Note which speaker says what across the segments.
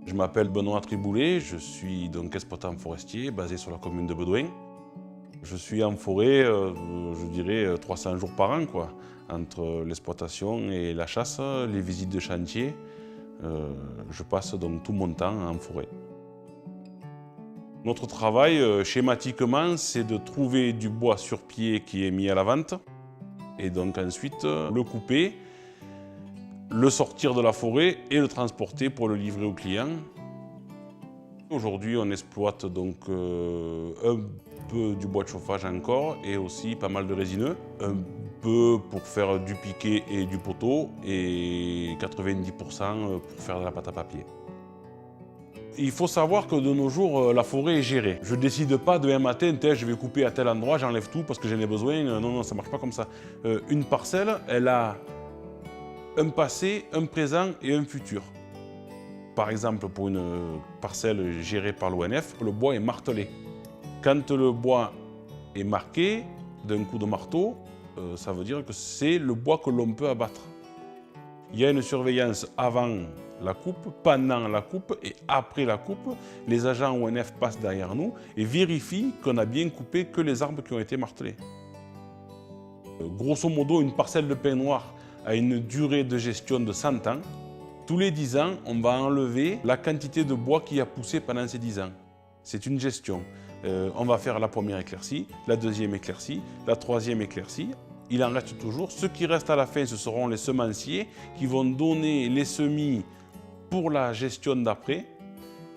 Speaker 1: Je m'appelle Benoît Triboulet, je suis donc exploitant forestier basé sur la commune de Bedouin. Je suis en forêt, je dirais 300 jours par an, quoi, entre l'exploitation et la chasse, les visites de chantier. Je passe donc tout mon temps en forêt. Notre travail, schématiquement, c'est de trouver du bois sur pied qui est mis à la vente et donc ensuite le couper, le sortir de la forêt et le transporter pour le livrer au client. Aujourd'hui, on exploite donc un peu du bois de chauffage encore et aussi pas mal de résineux. Un peu pour faire du piquet et du poteau et 90% pour faire de la pâte à papier. Il faut savoir que de nos jours, la forêt est gérée. Je ne décide pas demain matin, je vais couper à tel endroit, j'enlève tout parce que j'en ai besoin. Non, non, ça ne marche pas comme ça. Une parcelle, elle a un passé, un présent et un futur. Par exemple, pour une parcelle gérée par l'ONF, le bois est martelé. Quand le bois est marqué d'un coup de marteau, ça veut dire que c'est le bois que l'on peut abattre. Il y a une surveillance avant la coupe, pendant la coupe et après la coupe. Les agents ONF passent derrière nous et vérifient qu'on a bien coupé que les arbres qui ont été martelés. Grosso modo, une parcelle de pin noir a une durée de gestion de 100 ans. Tous les 10 ans, on va enlever la quantité de bois qui a poussé pendant ces 10 ans. C'est une gestion. On va faire la première éclaircie, la deuxième éclaircie, la troisième éclaircie. Il en reste toujours. Ce qui reste à la fin, ce seront les semenciers qui vont donner les semis pour la gestion d'après.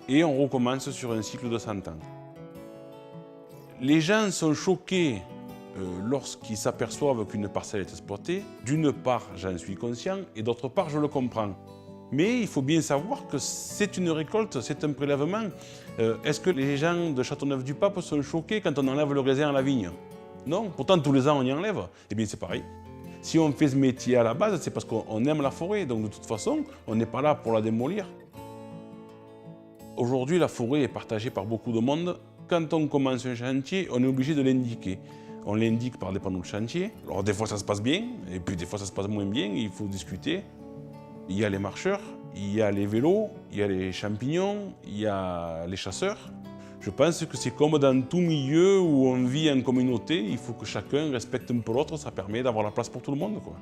Speaker 1: Et on recommence sur un cycle de 100 ans. Les gens sont choqués lorsqu'ils s'aperçoivent qu'une parcelle est exploitée. D'une part, j'en suis conscient et d'autre part, je le comprends. Mais il faut bien savoir que c'est une récolte, c'est un prélèvement. Est-ce que les gens de Châteauneuf-du-Pape sont choqués quand on enlève le raisin à la vigne? Non, pourtant tous les ans on y enlève. Eh bien c'est pareil. Si on fait ce métier à la base, c'est parce qu'on aime la forêt. Donc de toute façon, on n'est pas là pour la démolir. Aujourd'hui, la forêt est partagée par beaucoup de monde. Quand on commence un chantier, on est obligé de l'indiquer. On l'indique par des panneaux de chantier. Alors des fois ça se passe bien, et puis des fois ça se passe moins bien, il faut discuter. Il y a les marcheurs, il y a les vélos, il y a les champignons, il y a les chasseurs. Je pense que c'est comme dans tout milieu où on vit en communauté, il faut que chacun respecte un peu l'autre, ça permet d'avoir la place pour tout le monde, quoi.